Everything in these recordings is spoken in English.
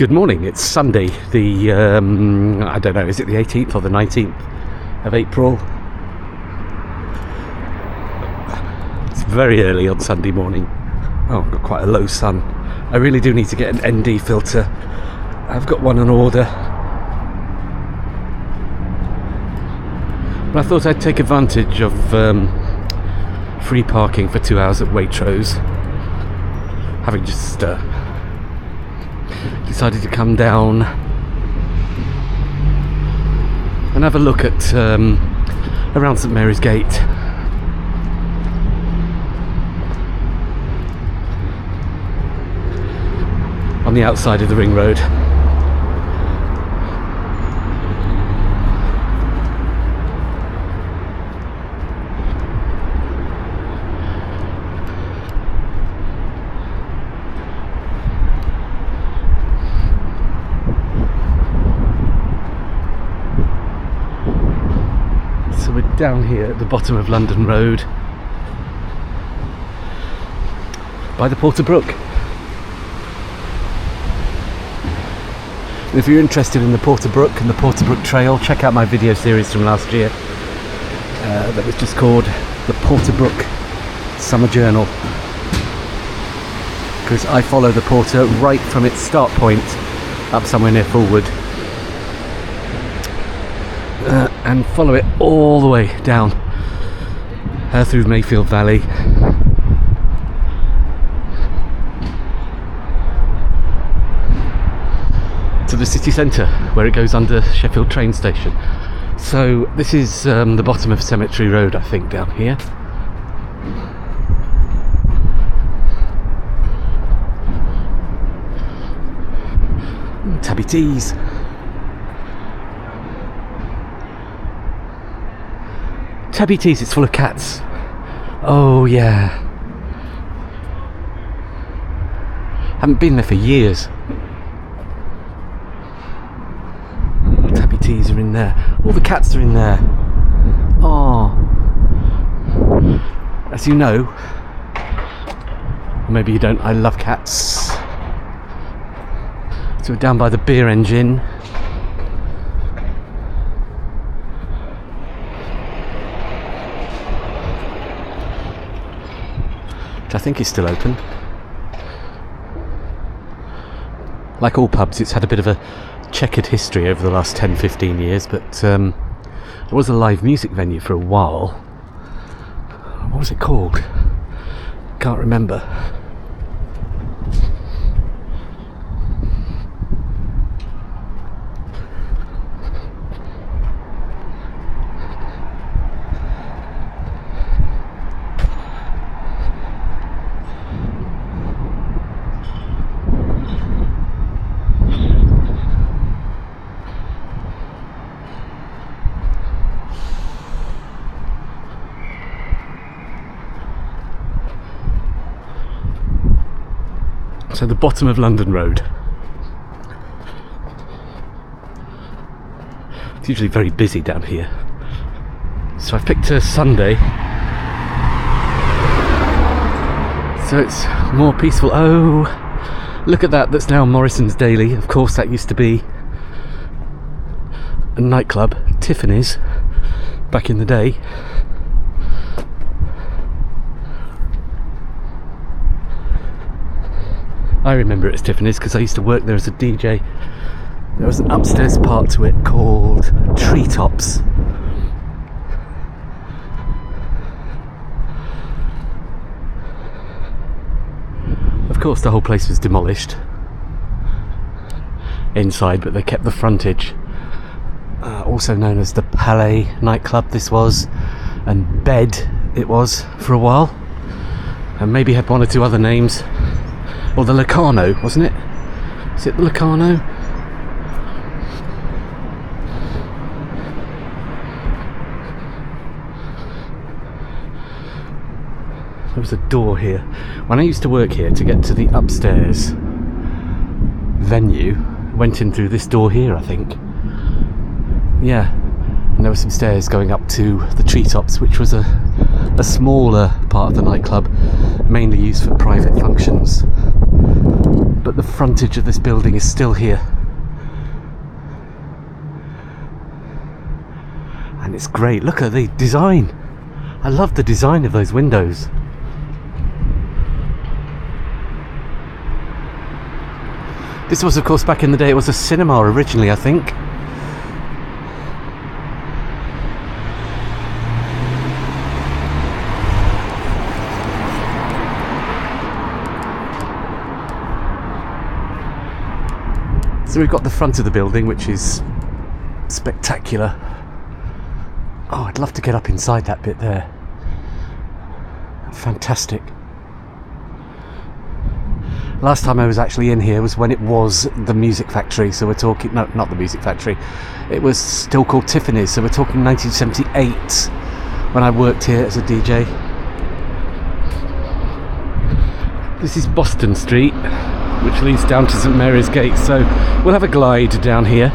Good morning, it's Sunday, the, I don't know, is it the 18th or the 19th of April? It's very early on Sunday morning. Oh, I've got quite a low sun. I really do need to get an ND filter. I've got one on order. But I thought I'd take advantage of free parking for 2 hours at Waitrose. Having just decided to come down and have a look at around St Mary's Gate. On the outside of the ring road. So we're down here at the bottom of London Road by the Porter Brook. And if you're interested in the Porter Brook and the Porter Brook Trail, check out my video series from last year that was just called the Porter Brook Summer Journal, because I follow the Porter right from its start point up somewhere near Fulwood and follow it all the way down through Mayfield Valley to the city centre where it goes under Sheffield train station. So this is the bottom of Cemetery Road, I think, down here. Tabby teas. Tabby teas, it's full of cats. Oh yeah. Haven't been there for years. Tabby teas are in there. All the cats are in there. Oh. As you know, maybe you don't, I love cats. So we're down by the beer engine. Which I think is still open. Like all pubs, it's had a bit of a checkered history over the last 10-15 years, but it was a live music venue for a while. What was it called? Can't remember. So the bottom of London Road. It's usually very busy down here. So I've picked a Sunday. So it's more peaceful. Oh, look at that. That's now Morrison's Daily. Of course, that used to be a nightclub, Tiffany's, back in the day. I remember it as Tiffany's because I used to work there as a DJ. There was an upstairs part to it called Treetops. Of course, the whole place was demolished inside, but they kept the frontage. Also known as the Palais nightclub, this was, and Bed it was for a while, and maybe had one or two other names. Or the Locano, wasn't it? Is it the Locano? There was a door here. When I used to work here, to get to the upstairs venue, went in through this door here, I think. Yeah. And there were some stairs going up to the Treetops, which was a smaller part of the nightclub, mainly used for private functions. but the frontage of this building is still here. And it's great. Look at the design. I love the design of those windows. This was, of course, back in the day, it was a cinema originally, I think. So we've got the front of the building, which is spectacular. Oh, I'd love to get up inside that bit there. Fantastic. Last time I was actually in here was when it was the Music Factory, so we're talking... No, not the Music Factory. It was still called Tiffany's, so we're talking 1978, when I worked here as a DJ. This is Boston Street, which leads down to St Mary's Gate, so we'll have a glide down here.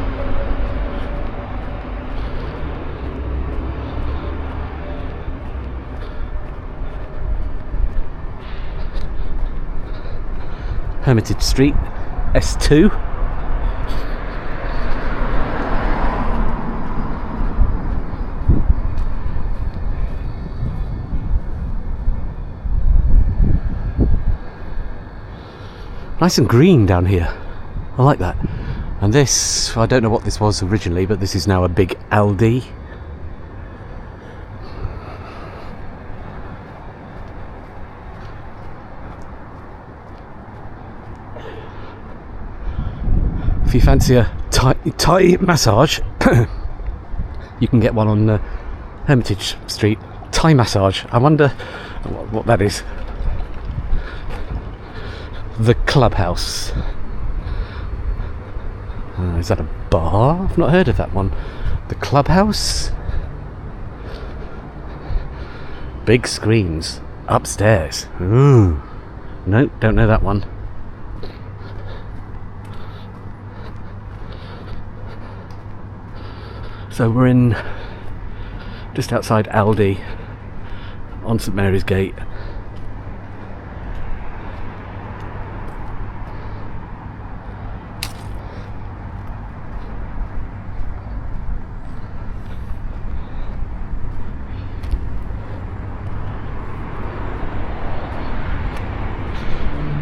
Hermitage Street, S2. Nice and green down here. I like that. And this, I don't know what this was originally, but this is now a big Aldi. If you fancy a Thai massage, you can get one on Hermitage Street. Thai massage. I wonder what that is. The Clubhouse. Is that a bar? I've not heard of that one. The Clubhouse? Big screens. Upstairs. Ooh. No, don't know that one. So we're in just outside Aldi on St Mary's Gate.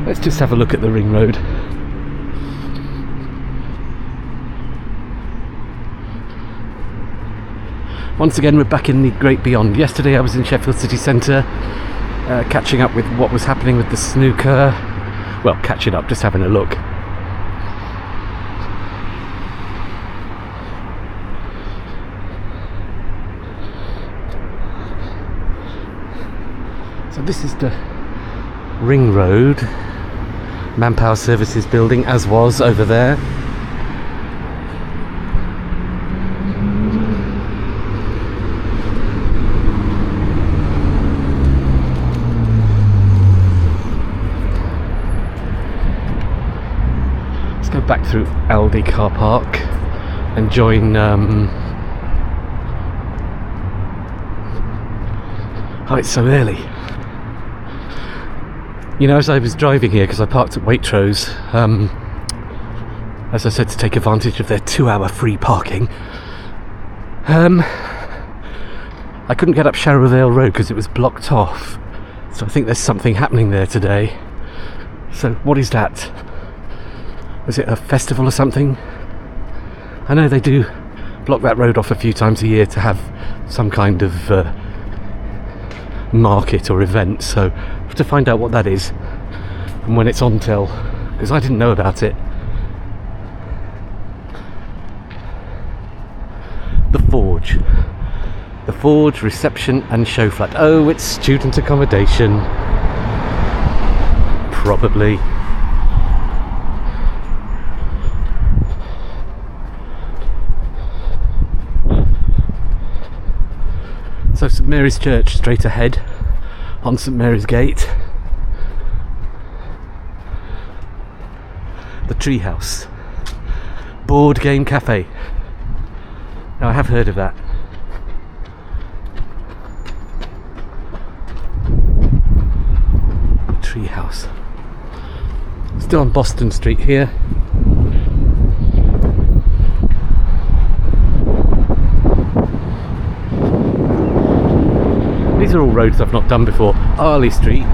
Let's just have a look at the ring road. Once again, we're back in the great beyond. Yesterday I was in Sheffield city centre, catching up with what was happening with the snooker. Well, catching up, just having a look. So this is the ring road, Manpower Services building, as was over there. Back through Aldi car park and join oh, it's so early. You know, as I was driving here, because I parked at Waitrose, as I said, to take advantage of their 2-hour free parking, I couldn't get up Sharrowvale Road because it was blocked off, so I think there's something happening there today. So what is that? Was it a festival or something? I know they do block that road off a few times a year to have some kind of market or event, so I have to find out what that is and when it's on till, because I didn't know about it. The Forge reception and show flat. Oh, it's student accommodation. Probably. So St Mary's Church straight ahead on St Mary's Gate. The Treehouse. Board Game Cafe. Now I have heard of that. The Treehouse. Still on Boston Street here. These are all roads I've not done before. Arley Street.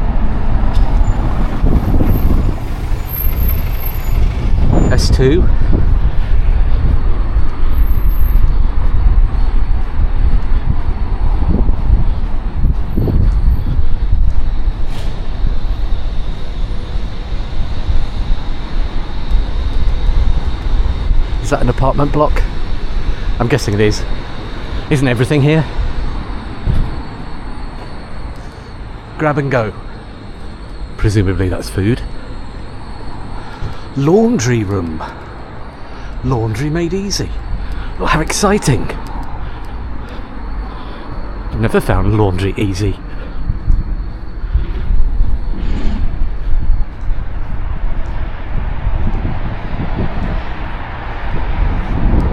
S2. Is that an apartment block? I'm guessing it is. Isn't everything here? Grab and go. Presumably that's food. Laundry room. Laundry made easy. Oh, how exciting. I've never found laundry easy.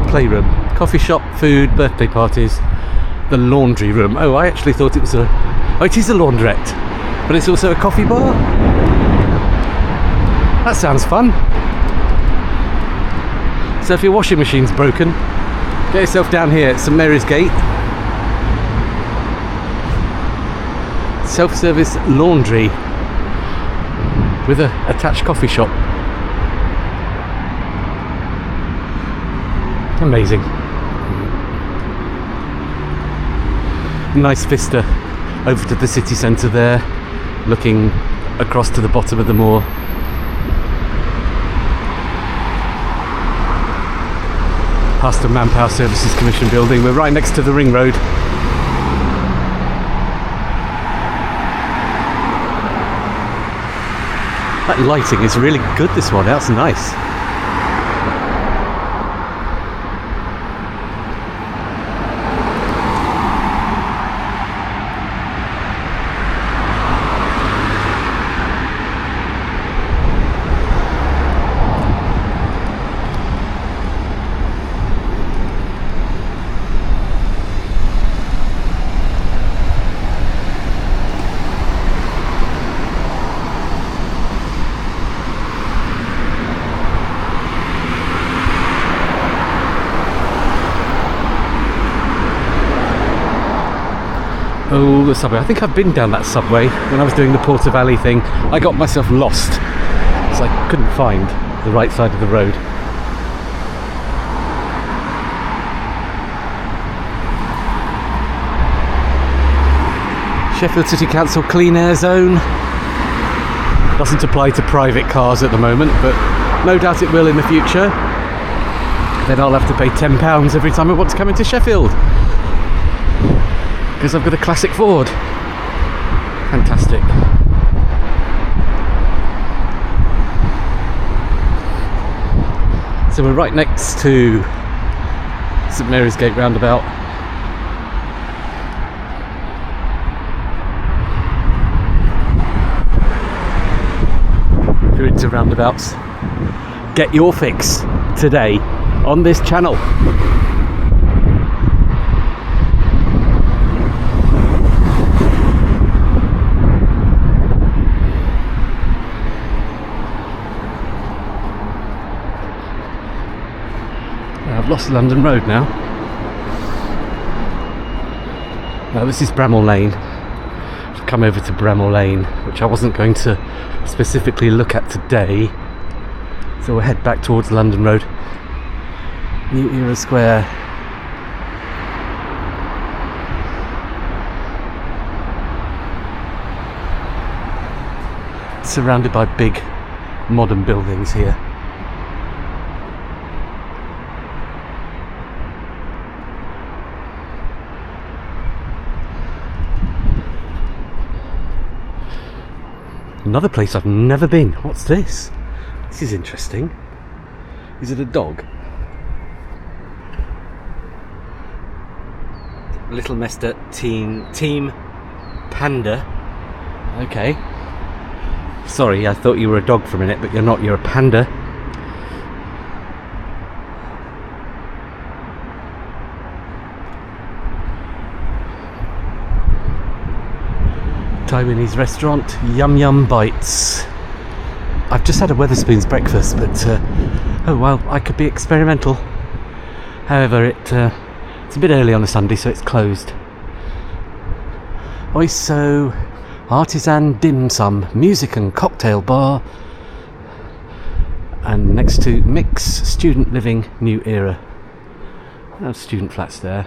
Playroom. Coffee shop, food, birthday parties. The laundry room. Oh, I actually thought it was a... Oh, it is a laundrette. But it's also a coffee bar. That sounds fun. So if your washing machine's broken, get yourself down here at St Mary's Gate. Self-service laundry with a attached coffee shop. Amazing. Nice vista over to the city centre there, looking across to the bottom of the moor. Past the Manpower Services Commission building. We're right next to the ring road. That lighting is really good, this one. That's nice. Oh, the subway. I think I've been down that subway when I was doing the Porter Valley thing. I got myself lost, so I couldn't find the right side of the road. Sheffield City Council Clean Air Zone. Doesn't apply to private cars at the moment, but no doubt it will in the future. Then I'll have to pay £10 every time I want to come into Sheffield, because I've got a classic Ford. Fantastic. So we're right next to St Mary's Gate roundabout. If you're into roundabouts, get your fix today on this channel. I've lost London Road now. Now this is Bramall Lane. I've come over to Bramall Lane, which I wasn't going to specifically look at today. So we'll head back towards London Road. New Era Square. Surrounded by big modern buildings here. Another place I've never been. What's this? This is interesting. Is it a dog? Little Mesta Team Panda. Okay. Sorry, I thought you were a dog for a minute, but you're not. You're a panda. Taiwanese restaurant, Yum Yum Bites. I've just had a Wetherspoon's breakfast, but oh well, I could be experimental. However, it's a bit early on a Sunday, so it's closed. Oisoi Artisan Dim Sum Music and Cocktail Bar, and next to Mix Student Living New Era. There's student flats there.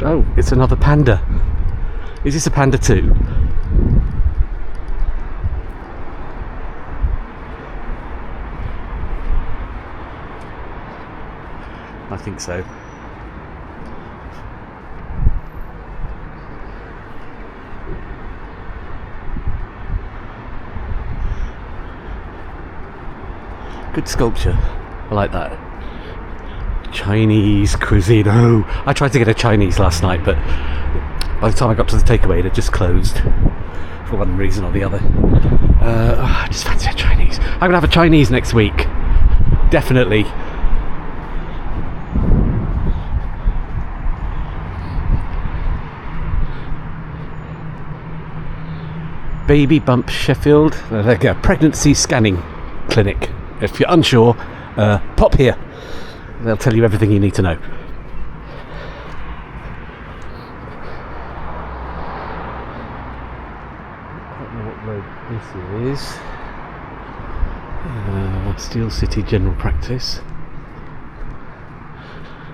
Oh, it's another Panda. Is this a Panda too? I think so. Good sculpture. I like that. Chinese cuisine. Oh, I tried to get a Chinese last night, but by the time I got to the takeaway, it had just closed for one reason or the other. I just fancy a Chinese. I'm gonna have a Chinese next week. Definitely. Baby Bump Sheffield. There you go. Pregnancy scanning clinic. If you're unsure, pop here. They'll tell you everything you need to know. I don't know what road this is. Steel City General Practice.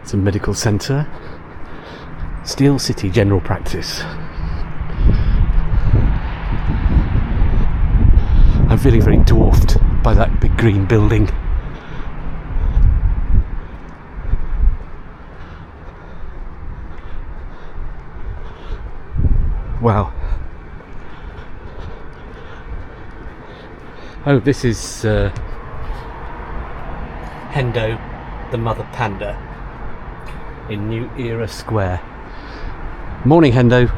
It's a medical centre. Steel City General Practice. I'm feeling very dwarfed by that big green building. Wow. Oh, this is Hendo, the mother panda, in New Era Square. Morning, Hendo.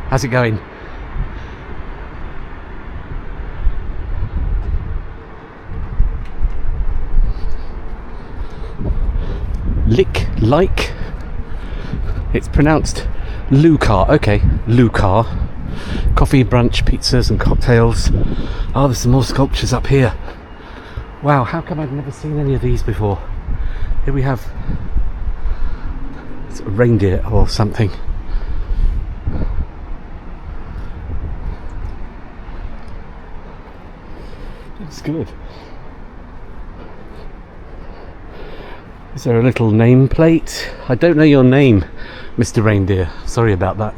How's it going? Lykke. It's pronounced Lukar. Okay, Lukar. Coffee, brunch, pizzas and cocktails. Oh, there's some more sculptures up here. Wow, how come I've never seen any of these before? Here we have a reindeer or something. That's good. Is there a little nameplate? I don't know your name, Mr. Reindeer. Sorry about that.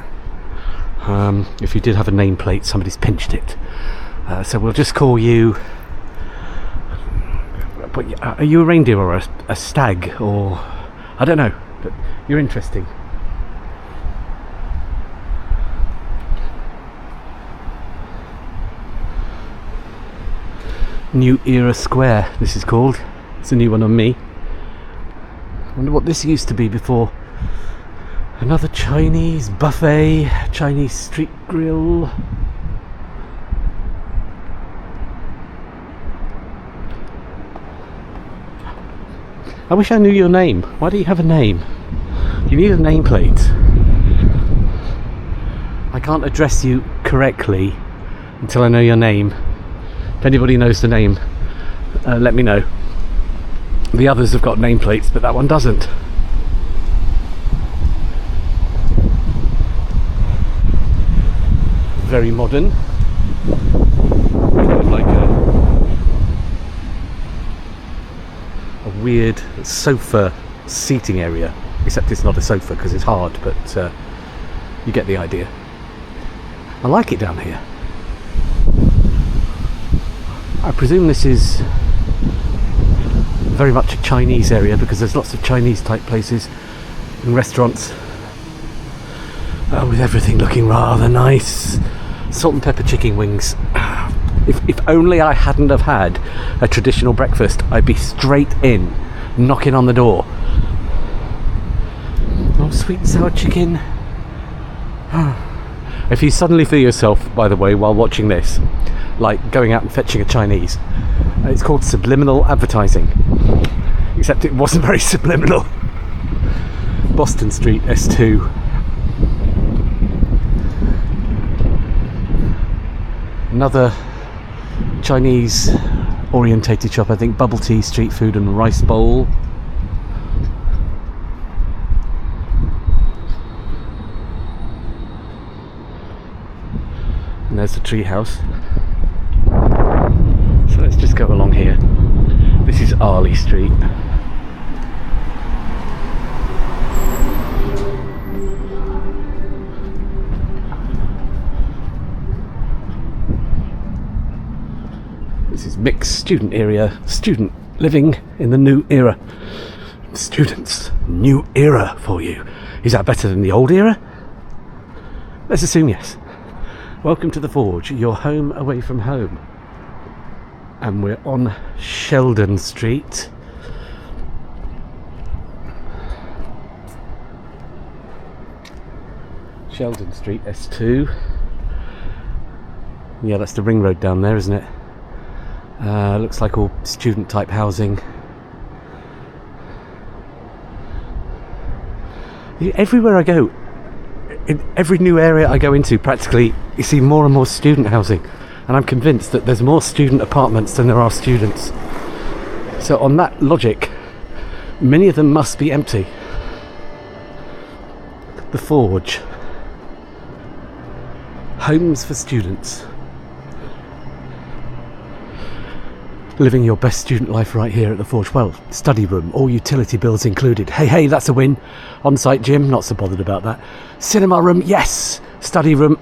If you did have a nameplate, somebody's pinched it. So we'll just call you... But are you a reindeer or a stag? Or... I don't know, but you're interesting. New Era Square, this is called. It's a new one on me. I wonder what this used to be before. Another Chinese buffet, Chinese street grill. I wish I knew your name. Why do you have a name? You need a nameplate. I can't address you correctly until I know your name. If anybody knows the name, let me know. The others have got nameplates, but that one doesn't. Very modern. Kind of like a weird sofa seating area. Except it's not a sofa because it's hard, but you get the idea. I like it down here. I presume this is very much a Chinese area because there's lots of Chinese type places and restaurants, with everything looking rather nice. Salt and pepper chicken wings. If only I hadn't have had a traditional breakfast, I'd be straight in, knocking on the door. Oh, sweet and sour chicken. If you suddenly feel yourself, by the way, while watching this, like going out and fetching a Chinese, it's called subliminal advertising. except it wasn't very subliminal. Boston Street, S2. Another Chinese orientated shop, I think. Bubble tea, street food and rice bowl. And there's the Treehouse. So let's just go along here. This is Arley Street. This is mixed student area, student living in the new era. Students, new era for you. Is that better than the old era? Let's assume yes. Welcome to the Forge, your home away from home. And we're on Sheldon Street. Sheldon Street, S2. Yeah, that's the ring road down there, isn't it? Looks like all student type housing. Everywhere I go, in every new area I go into, practically you see more and more student housing, and I'm convinced that there's more student apartments than there are students. So on that logic, many of them must be empty. The Forge. Homes for students. Living your best student life right here at the Forge. Well, study room, all utility bills included. Hey, that's a win. On-site gym, not so bothered about that. Cinema room, yes. Study room,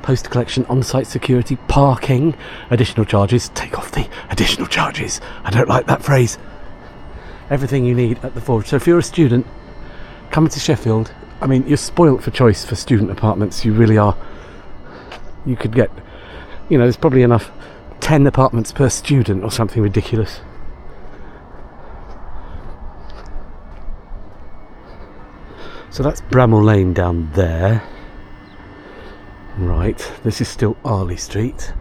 Post collection, on-site security, parking, additional charges. Take off the additional charges. I don't like that phrase. Everything you need at the Forge. So if you're a student coming to Sheffield, I mean, you're spoilt for choice for student apartments. You really are. You could get, there's probably enough 10 apartments per student or something ridiculous. So that's Bramall Lane down there. Right, this is still Arley Street.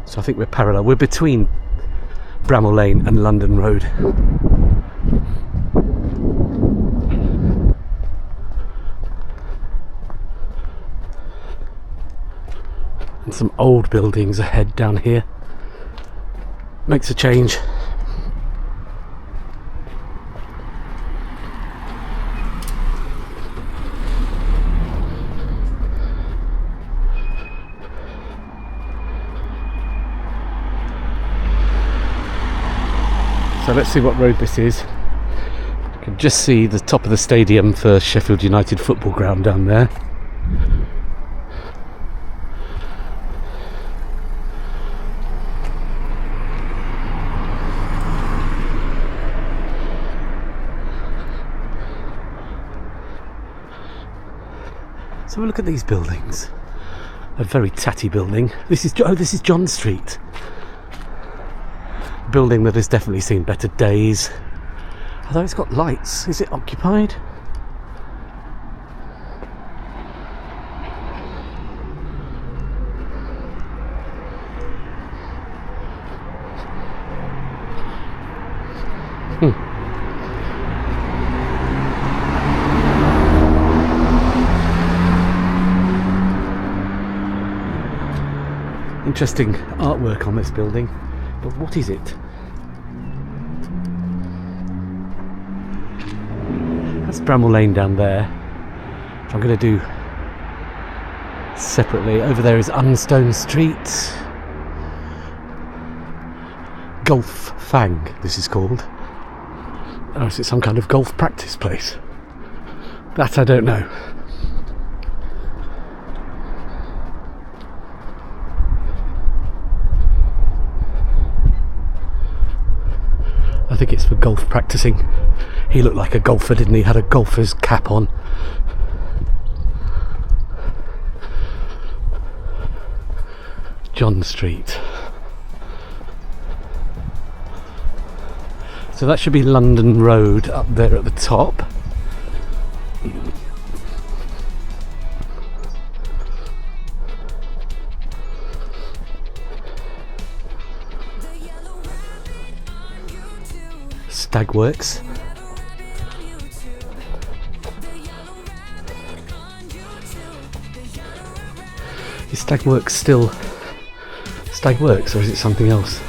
So I think we're parallel. We're between Bramall Lane and London Road. And some old buildings ahead down here. Makes a change. So let's see what road this is. You can just see the top of the stadium for Sheffield United football ground down there. So have a look at these buildings. A very tatty building. This is John Street. A building that has definitely seen better days. Although it's got lights. Is it occupied? Interesting artwork on this building, but what is it? That's Bramall Lane down there. I'm going to do separately. Over there is Unstone Street. Golf Fang, this is called. Oh, is it some kind of golf practice place? That I don't know. I think it's for golf practicing. He looked like a golfer, didn't he? Had a golfer's cap on. John Street. So that should be London Road up there at the top. Stagworks. Is Stagworks still Stagworks, or is it something else?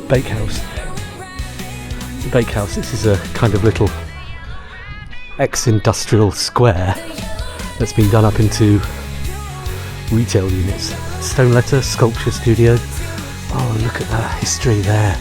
Bakehouse. The Bakehouse. This is a kind of little ex-industrial square that's been done up into retail units. Stone letter, sculpture studio. Oh, look at that history there.